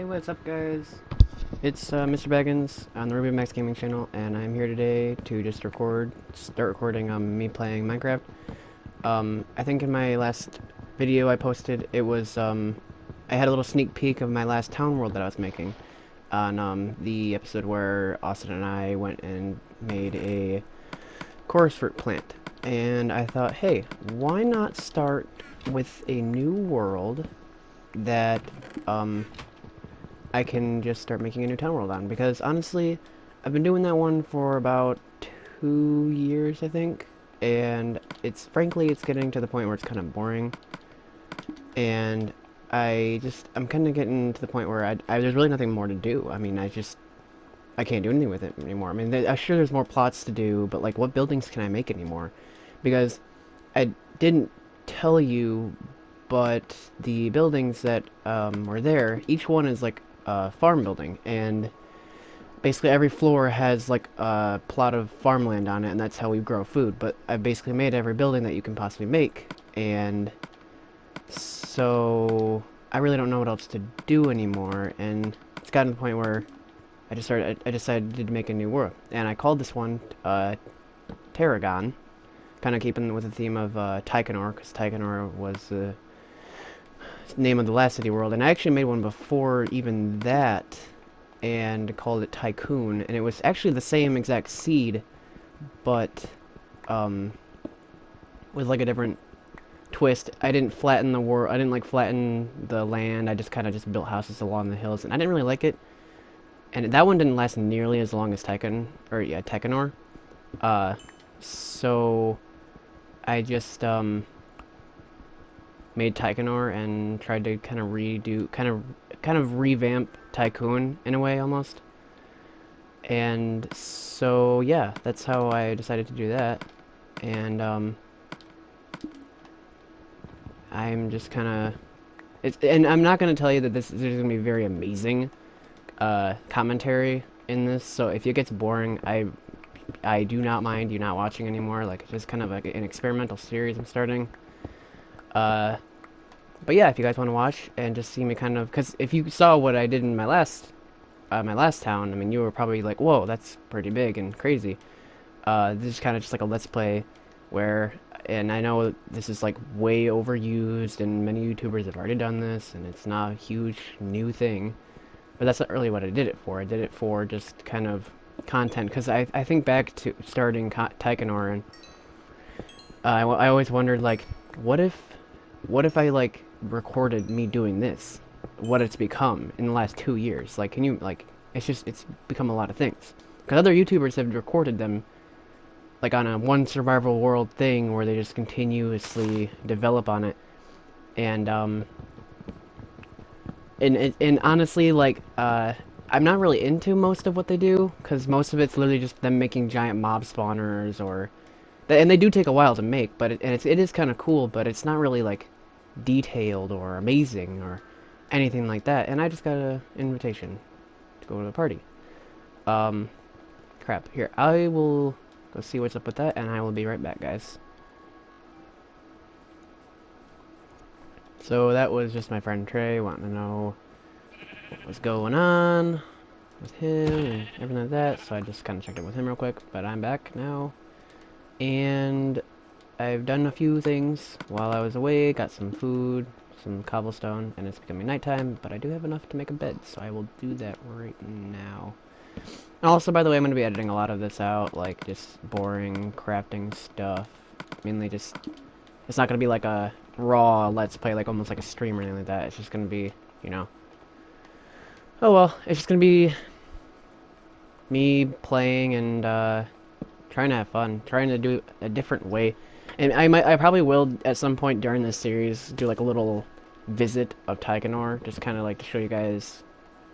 Hey, what's up, guys? It's Mr. Baggins on the Ruby Max Gaming channel, and I'm here today to just start recording me playing Minecraft. I think in my last video I posted, I had a little sneak peek of my last town world that I was making on the episode where Austin and I went and made a chorus fruit plant. And I thought, hey, why not start with a new world that I can just start making a new town world on, because honestly, I've been doing that one for about 2 years, I think, and frankly, it's getting to the point where it's kind of boring, and I'm kind of getting to the point where there's really nothing more to do. I mean, I can't do anything with it anymore. I mean, I'm sure there's more plots to do, but like, what buildings can I make anymore? Because I didn't tell you, but the buildings that were there, each one is like a farm building, and basically every floor has like a plot of farmland on it, and that's how we grow food. But I basically made every building that you can possibly make, and so I really don't know what else to do anymore, and it's gotten to the point where I decided to make a new world, and I called this one Teragon, kind of keeping with the theme of Tycanor, because Tycanor was the name of the last city world, and I actually made one before even that and called it Tycoon, and it was actually the same exact seed, but with like a different twist. I didn't flatten the world. I didn't like flatten the land. I just kind of just built houses along the hills, and I didn't really like it. And that one didn't last nearly as long as Tycanor. So I just made Tycanor and tried to kind of revamp Tycoon in a way almost. And so yeah, that's how I decided to do that. And I'm just kind of and I'm not going to tell you that there's going to be very amazing commentary in this. So if it gets boring, I do not mind you not watching anymore. Like, it's just kind of like an experimental series I'm starting. But yeah, if you guys want to watch and just see me kind of, because if you saw what I did in my last town, I mean, you were probably like, whoa, that's pretty big and crazy. This is kind of just like a let's play where, and I know this is like way overused and many YouTubers have already done this, and it's not a huge new thing, but that's not really what I did it for. I did it for just kind of content, because I think back to starting Tycanor, and I always wondered, like, what if I like recorded me doing this, what it's become in the last 2 years. Like, can you, like, it's become a lot of things, because other YouTubers have recorded them like on a one survival world thing where they just continuously develop on it, and and honestly, like, I'm not really into most of what they do, because most of it's literally just them making giant mob spawners, and they do take a while to make, but it is kind of cool, but it's not really like detailed or amazing or anything like that. And I just got an invitation to go to the party. Crap. Here, I will go see what's up with that, and I will be right back, guys. So that was just my friend Trey wanting to know what was going on with him and everything like that, so I just kind of checked in with him real quick, but I'm back now. And I've done a few things while I was away, got some food, some cobblestone, and it's becoming nighttime, but I do have enough to make a bed, so I will do that right now. And also, by the way, I'm going to be editing a lot of this out, like just boring crafting stuff. Mainly just, it's not going to be like a raw let's play, like almost like a stream or anything like that. It's just going to be, you know, oh well, it's just going to be me playing and trying to have fun, trying to do a different way. And I probably will at some point during this series do like a little visit of Tycanor, just kind of like to show you guys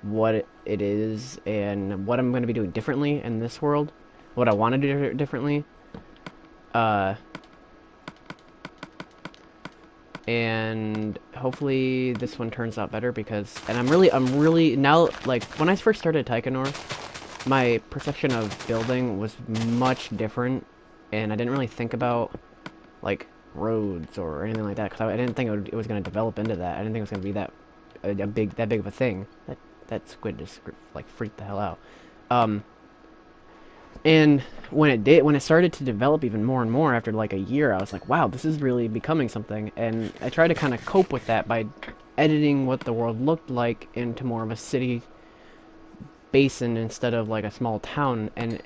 what it is and what I'm going to be doing differently in this world, what I want to do differently. And hopefully this one turns out better, because, and I'm really now, like, when I first started Tycanor, my perception of building was much different, and I didn't really think about like roads or anything like that, because I didn't think it was going to develop into that. I didn't think it was going to be that big of a thing. That that squid just like freaked the hell out. Um, and when it started to develop even more and more after like a year, I was like, wow, this is really becoming something. And I tried to kind of cope with that by editing what the world looked like into more of a city basin instead of like a small town. And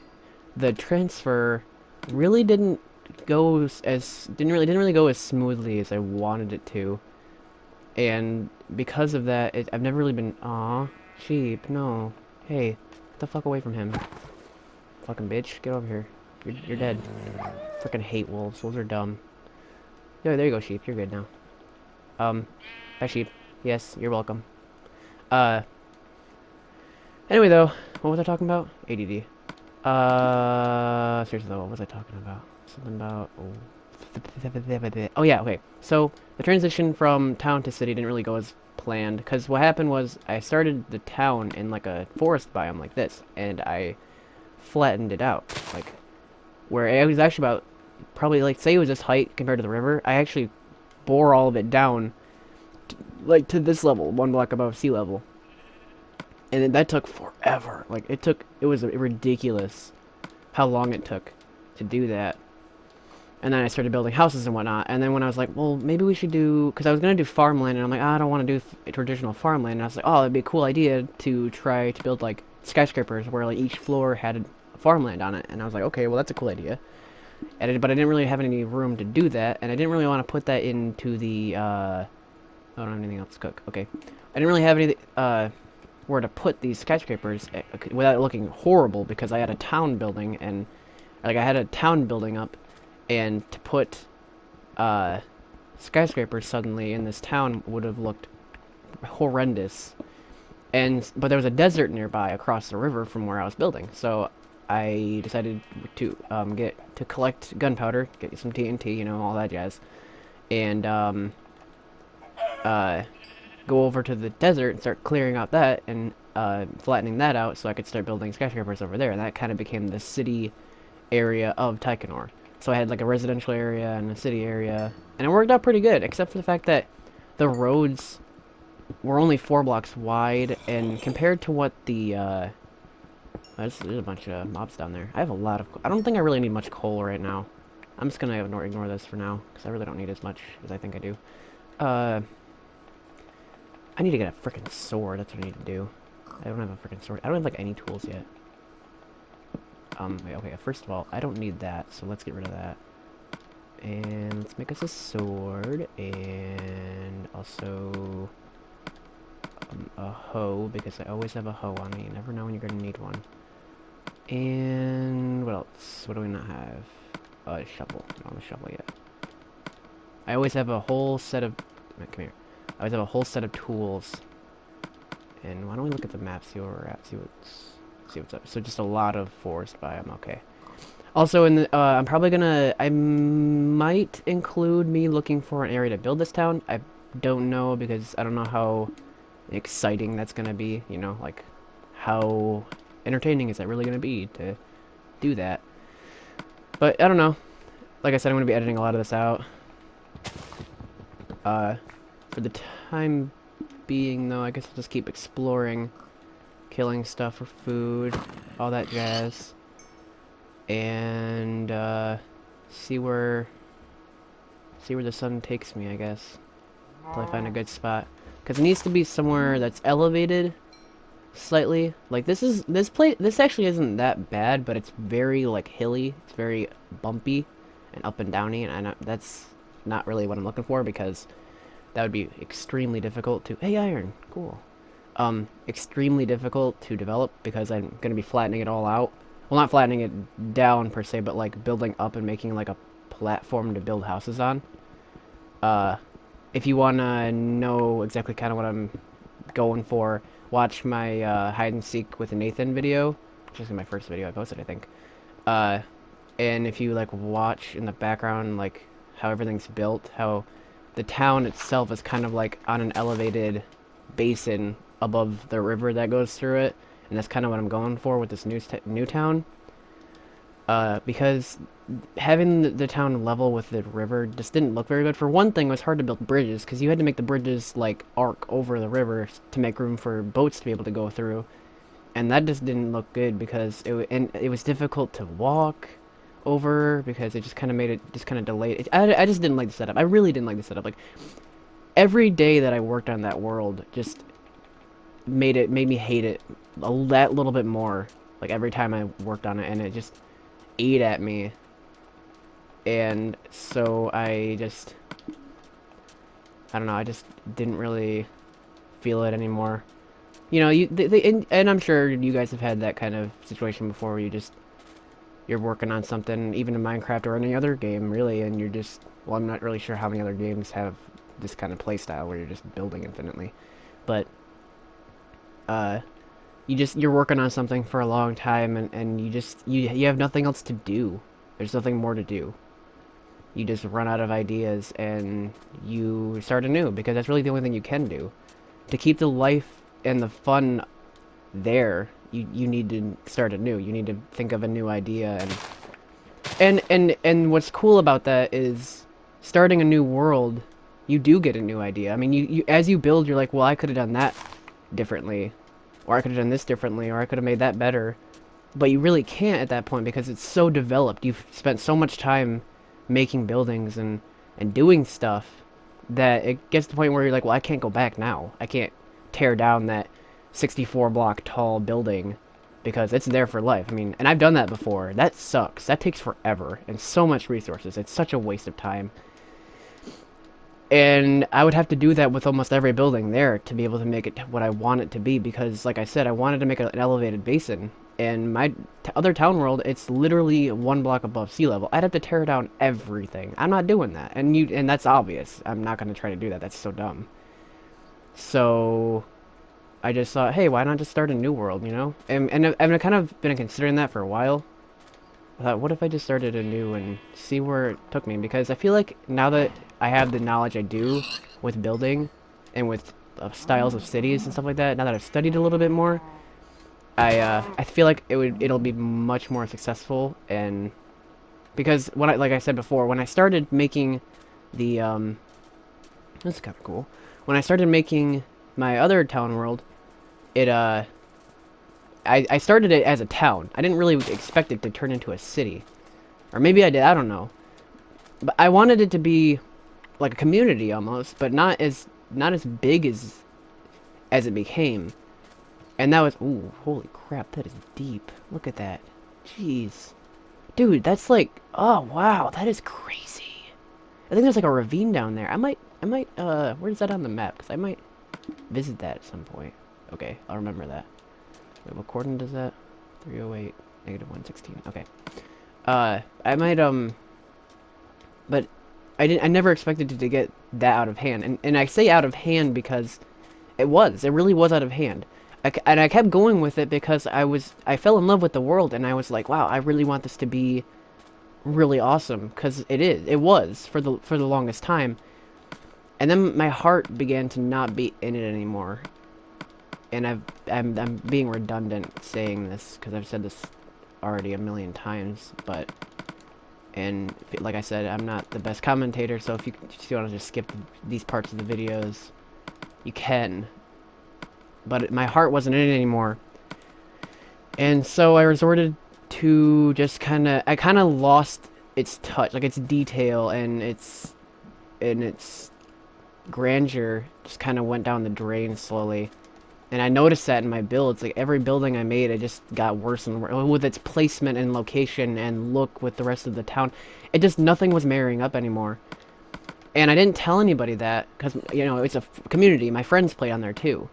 the transfer really didn't really go as smoothly as I wanted it to. And because of that, I've never really been. Aw, sheep, no. Hey, get the fuck away from him. Fucking bitch, get over here. You're dead. Freaking hate wolves. Wolves are dumb. There you go, sheep. You're good now. Bye, sheep. Yes, you're welcome. Uh, anyway, though, what was I talking about? ADD. Seriously, though, what was I talking about? Something about... Oh, yeah, okay. So, the transition from town to city didn't really go as planned, because what happened was I started the town in, like, a forest biome like this, and I flattened it out, like, where it was actually about, probably, like, say it was this height compared to the river, I actually bore all of it down, like, to this level, 1 block above sea level. And that took forever. Like, it was ridiculous how long it took to do that. And then I started building houses and whatnot. And then when I was like, well, maybe we should do... Because I was going to do farmland, and I'm like, I don't want to do traditional farmland. And I was like, oh, that'd be a cool idea to try to build, like, skyscrapers where, like, each floor had farmland on it. And I was like, okay, well, that's a cool idea. But I didn't really have any room to do that. And I didn't really want to put that into the... I don't have anything else to cook. Okay. I didn't really have any... where to put these skyscrapers without it looking horrible, because I had a town building, and... Like, I had a town building up, and to put skyscrapers suddenly in this town would have looked horrendous. But there was a desert nearby across the river from where I was building, so I decided to collect gunpowder, get some TNT, you know, all that jazz, and go over to the desert and start clearing out that and flattening that out so I could start building skyscrapers over there, and that kind of became the city area of Taikonur. So I had like a residential area and a city area, and it worked out pretty good, except for the fact that the roads were only 4 blocks wide, and compared to what the there's a bunch of mobs down there. I have a lot of... I don't think I really need much coal right now. I'm just gonna ignore this for now, because I really don't need as much as I think I do. I need to get a freaking sword. That's what I need to do. I don't have a freaking sword. I don't have like any tools yet. Wait, okay, first of all, I don't need that, so let's get rid of that. And let's make us a sword, and also a hoe, because I always have a hoe on me. You never know when you're gonna need one. And what else? What do we not have? A shovel. I don't have a shovel yet. I always have a whole set of... Come here. I always have a whole set of tools. And why don't we look at the map, see where we're at, see what's up. So just a lot of forest biome, okay. Also, in the, I'm probably gonna... I might include me looking for an area to build this town. I don't know, because I don't know how exciting that's gonna be, you know, like, how entertaining is that really gonna be to do that. But, I don't know. Like I said, I'm gonna be editing a lot of this out. For the time being, though, I guess I'll just keep exploring, killing stuff for food, all that jazz, and see where the sun takes me, I guess, until I find a good spot. Because it needs to be somewhere that's elevated slightly. Like this actually isn't that bad, but it's very like hilly. It's very bumpy and up and downy, and that's not really what I'm looking for, because that would be extremely difficult to... Hey, iron! Cool. Extremely difficult to develop, because I'm going to be flattening it all out. Well, not flattening it down, per se, but, like, building up and making, like, a platform to build houses on. If you want to know exactly kind of what I'm going for, watch my hide-and-seek with Nathan video, which is my first video I posted, I think. And if you, like, watch in the background, like, how everything's built, how... The town itself is kind of like on an elevated basin above the river that goes through it, and that's kind of what I'm going for with this new town. because having the town level with the river just didn't look very good. For one thing, it was hard to build bridges because you had to make the bridges like arc over the river to make room for boats to be able to go through, and that just didn't look good because and it was difficult to walk over because it just kind of made it just kind of delayed. I just didn't like the setup. I really didn't like the setup. Like every day that I worked on that world just made me hate it that little bit more. Like every time I worked on it, and it just ate at me. And so I don't know, I just didn't really feel it anymore. You know, and I'm sure you guys have had that kind of situation before where you're working on something, even in Minecraft or any other game, really, and you're just, well, I'm not really sure how many other games have this kind of play style where you're just building infinitely. But, uh, you're working on something for a long time, and you have nothing else to do. There's nothing more to do. You just run out of ideas and you start anew because that's really the only thing you can do. To keep the life and the fun there, you need to start anew. You need to think of a new idea, and what's cool about that is starting a new world, you do get a new idea. I mean, you as you build, you're like, well, I could have done that differently, or I could have done this differently, or I could have made that better. But you really can't at that point because it's so developed. You've spent so much time making buildings and doing stuff that it gets to the point where you're like, well, I can't go back now. I can't tear down that 64 block tall building because it's there for life. I mean, and I've done that before. That sucks. That takes forever and so much resources. It's such a waste of time. And I would have to do that with almost every building there to be able to make it what I want it to be because, like I said, I wanted to make an elevated basin. And my other town world, it's literally 1 block above sea level. I'd have to tear down everything. I'm not doing that. And that's obvious. I'm not going to try to do that. That's so dumb. So I just thought, hey, why not just start a new world, you know? And I've kind of been considering that for a while. I thought, what if I just started anew and see where it took me? Because I feel like now that I have the knowledge I do with building and with styles of cities and stuff like that, now that I've studied a little bit more, I feel like it'll be much more successful. And because like I said before, when I started making the this is kind of cool. When I started making my other town world, I started it as a town. I didn't really expect it to turn into a city. Or maybe I did, I don't know. But I wanted it to be like a community almost, but not as big as it became. And that was, ooh, holy crap, that is deep. Look at that. Jeez. Dude, that's like, oh wow, that is crazy. I think there's like a ravine down there. I might, where's that on the map? Because I might visit that at some point. Okay, I'll remember that. Wait, what coordinate is that? 308, negative 116. Okay. I might, but I never expected it to get that out of hand. And I say out of hand because it really was out of hand. And I kept going with it because I fell in love with the world, and I was like, wow, I really want this to be really awesome, because it was for the longest time. And then my heart began to not be in it anymore. And I'm being redundant saying this because I've said this already a million times, but and like I said, I'm not the best commentator, so if you want to just skip these parts of the videos, you can. But my heart wasn't in it anymore. And so I resorted to just I kind of lost its touch, like its detail and its grandeur just kind of went down the drain slowly. And I noticed that in my builds, like every building I made, it just got worse and worse with its placement and location and look with the rest of the town. Nothing was marrying up anymore. And I didn't tell anybody that because, you know, it's a community. My friends play on there too.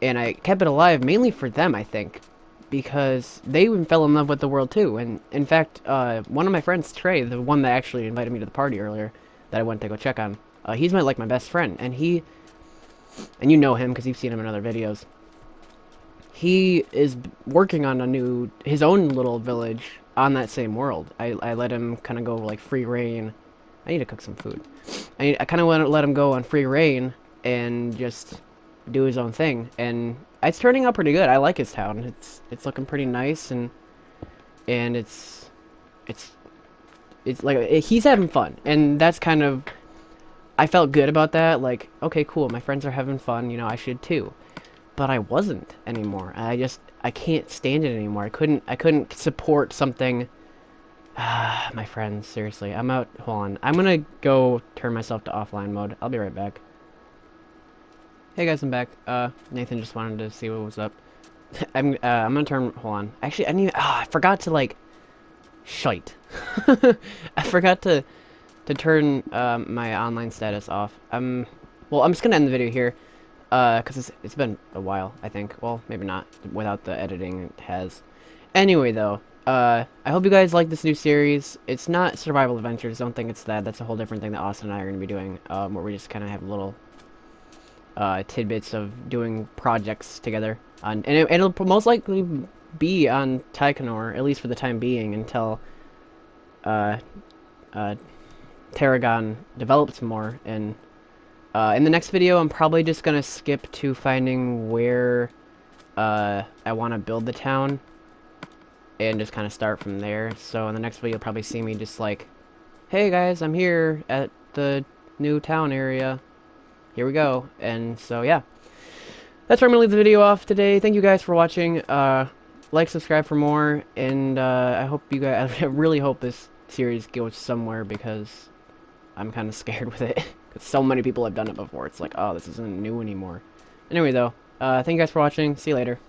And I kept it alive mainly for them, I think, because they even fell in love with the world too. And in fact, one of my friends, Trey, the one that actually invited me to the party earlier, that I went to go check on, he's my best friend, and you know him because you've seen him in other videos. He is working on his own little village on that same world. I let him kind of go like free reign. I need to cook some food. I kind of want to let him go on free reign and just do his own thing, and it's turning out pretty good. I like his town. It's looking pretty nice, and it's it's like he's having fun, and that's kind of, I felt good about that. Like, okay, cool, my friends are having fun, you know, I should too. But I wasn't anymore. I can't stand it anymore. I couldn't support something. My friends, seriously, I'm out. Hold on, I'm gonna go turn myself to offline mode. I'll be right back. Hey guys, I'm back. Nathan just wanted to see what was up. I'm gonna turn. Hold on. Actually, I didn't even. I forgot to like. Shite. I forgot to turn my online status off. Well, I'm just gonna end the video here. Cause it's been a while, I think. Well, maybe not. Without the editing, it has. Anyway, though, I hope you guys like this new series. It's not survival adventures. Don't think it's that. That's a whole different thing that Austin and I are gonna be doing. Where we just kind of have little tidbits of doing projects together. And it'll most likely be on Tycanor, at least for the time being, until uh, uh, Teragon develops more. And in the next video, I'm probably just gonna skip to finding where I want to build the town, and just kind of start from there. So in the next video, you'll probably see me just like, hey guys, I'm here at the new town area. Here we go. And so yeah, that's where I'm gonna leave the video off today. Thank you guys for watching. Like, subscribe for more, and I hope you guys. I really hope this series goes somewhere, because I'm kind of scared with it. Because so many people have done it before. It's like, oh, this isn't new anymore. Anyway, though, thank you guys for watching. See you later.